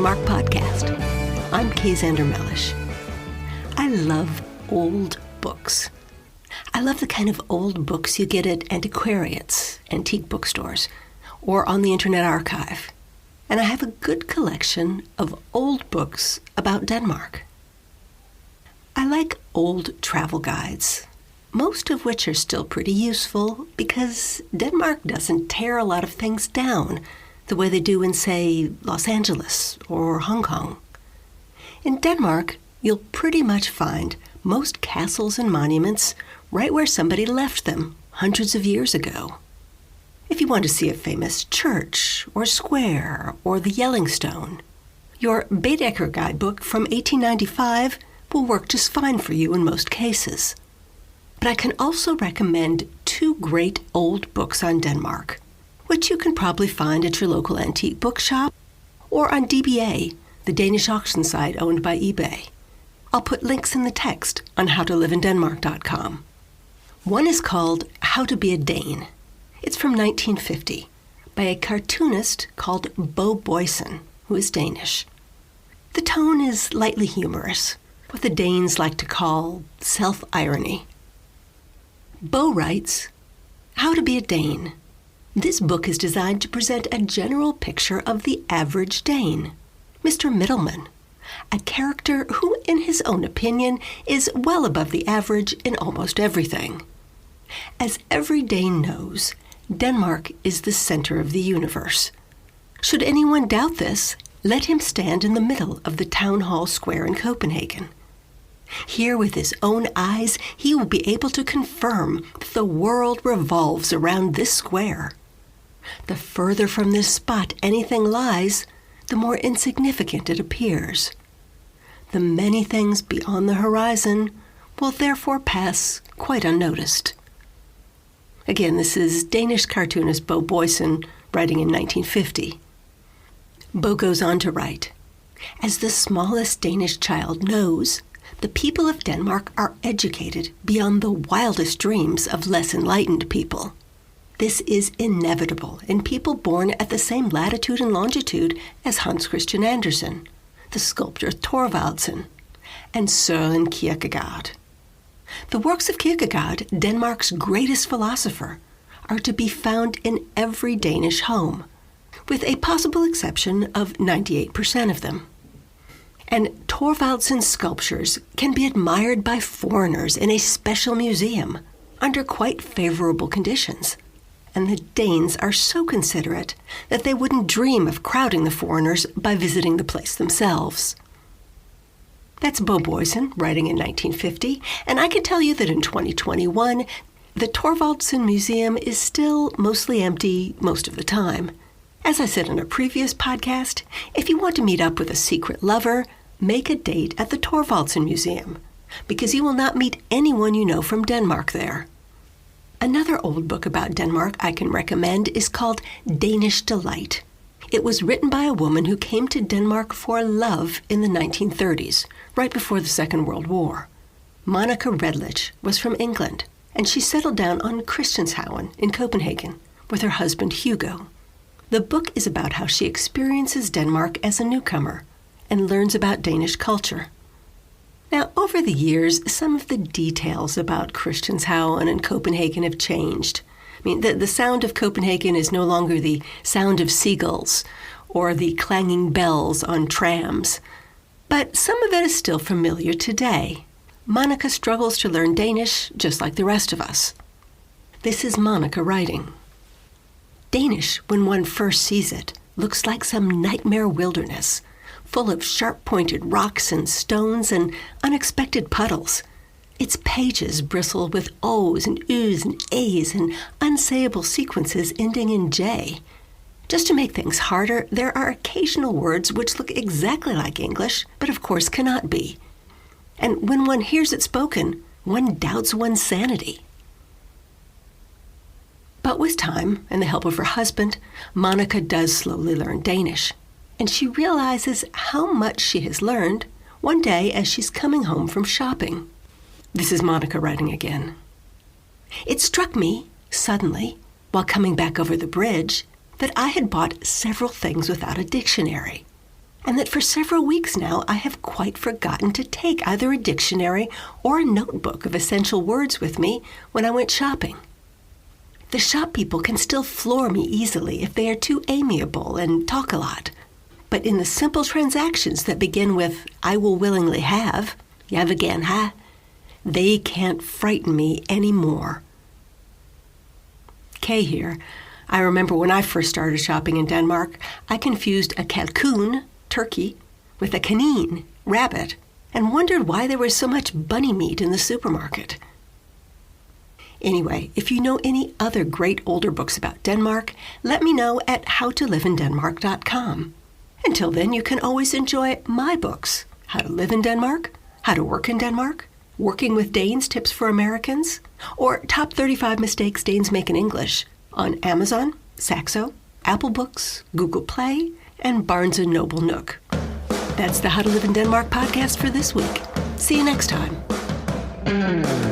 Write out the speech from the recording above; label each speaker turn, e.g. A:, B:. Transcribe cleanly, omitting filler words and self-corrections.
A: Denmark podcast. I'm Kay Zander-Mellish. I love old books. I love the kind of old books you get at antiquariats, antique bookstores, or on the Internet Archive. And I have a good collection of old books about Denmark. I like old travel guides, most of which are still pretty useful because Denmark doesn't tear a lot of things down the way they do in, say, Los Angeles or Hong Kong. In Denmark, you'll pretty much find most castles and monuments right where somebody left them hundreds of years ago. If you want to see a famous church or square or the Yellingstone, your Baedeker guidebook from 1895 will work just fine for you in most cases. But I can also recommend two great old books on Denmark, which you can probably find at your local antique bookshop or on DBA, the Danish auction site owned by eBay. I'll put links in the text on howtoliveInDenmark.com. One is called How to Be a Dane. It's from 1950 by a cartoonist called Bo Bojsen, who is Danish. The tone is lightly humorous, what the Danes like to call self-irony. Bo writes, How to Be a Dane. This book is designed to present a general picture of the average Dane, Mr. Middleman, a character who, in his own opinion, is well above the average in almost everything. As every Dane knows, Denmark is the center of the universe. Should anyone doubt this, let him stand in the middle of the town hall square in Copenhagen. Here, with his own eyes, he will be able to confirm that the world revolves around this square. The further from this spot anything lies, the more insignificant it appears. The many things beyond the horizon will therefore pass quite unnoticed. Again, this is Danish cartoonist Bo Bojsen writing in 1950. Bo goes on to write, As the smallest Danish child knows, the people of Denmark are educated beyond the wildest dreams of less enlightened people. This is inevitable in people born at the same latitude and longitude as Hans Christian Andersen, the sculptor Thorvaldsen, and Søren Kierkegaard. The works of Kierkegaard, Denmark's greatest philosopher, are to be found in every Danish home, with a possible exception of 98% of them. And Thorvaldsen's sculptures can be admired by foreigners in a special museum under quite favorable conditions. And the Danes are so considerate that they wouldn't dream of crowding the foreigners by visiting the place themselves. That's Bo Bojsen writing in 1950, and I can tell you that in 2021, the Thorvaldsen Museum is still mostly empty most of the time. As I said in a previous podcast, if you want to meet up with a secret lover, make a date at the Thorvaldsen Museum, because you will not meet anyone you know from Denmark there. Another old book about Denmark I can recommend is called Danish Delight. It was written by a woman who came to Denmark for love in the 1930s, right before the Second World War. Monica Redlich was from England, and she settled down on Christianshavn in Copenhagen with her husband Hugo. The book is about how she experiences Denmark as a newcomer and learns about Danish culture. Now, over the years, some of the details about Christianshavn and Copenhagen have changed. I mean, the sound of Copenhagen is no longer the sound of seagulls or the clanging bells on trams. But some of it is still familiar today. Monica struggles to learn Danish just like the rest of us. This is Monica writing. Danish, when one first sees it, looks like some nightmare wilderness, full of sharp-pointed rocks and stones and unexpected puddles. Its pages bristle with O's and U's and A's and unsayable sequences ending in J. Just to make things harder, there are occasional words which look exactly like English, but of course cannot be. And when one hears it spoken, one doubts one's sanity. But with time and the help of her husband, Monica does slowly learn Danish. And she realizes how much she has learned one day as she's coming home from shopping. This is Monica writing again. It struck me, suddenly, while coming back over the bridge, that I had bought several things without a dictionary. and that for several weeks now I have quite forgotten to take either a dictionary or a notebook of essential words with me when I went shopping. The shop people can still floor me easily if they are too amiable and talk a lot. But in the simple transactions that begin with, I will willingly have, jag vill gärna ha, they can't frighten me anymore. Kay here. I remember when I first started shopping in Denmark, I confused a kalkun, turkey, with a kanin, rabbit, and wondered why there was so much bunny meat in the supermarket. Anyway, if you know any other great older books about Denmark, let me know at howtoliveindenmark.com. Until then, you can always enjoy my books, How to Live in Denmark, How to Work in Denmark, Working with Danes, Tips for Americans, or Top 35 Mistakes Danes Make in English on Amazon, Saxo, Apple Books, Google Play, and Barnes & Noble Nook. That's the How to Live in Denmark podcast for this week. See you next time.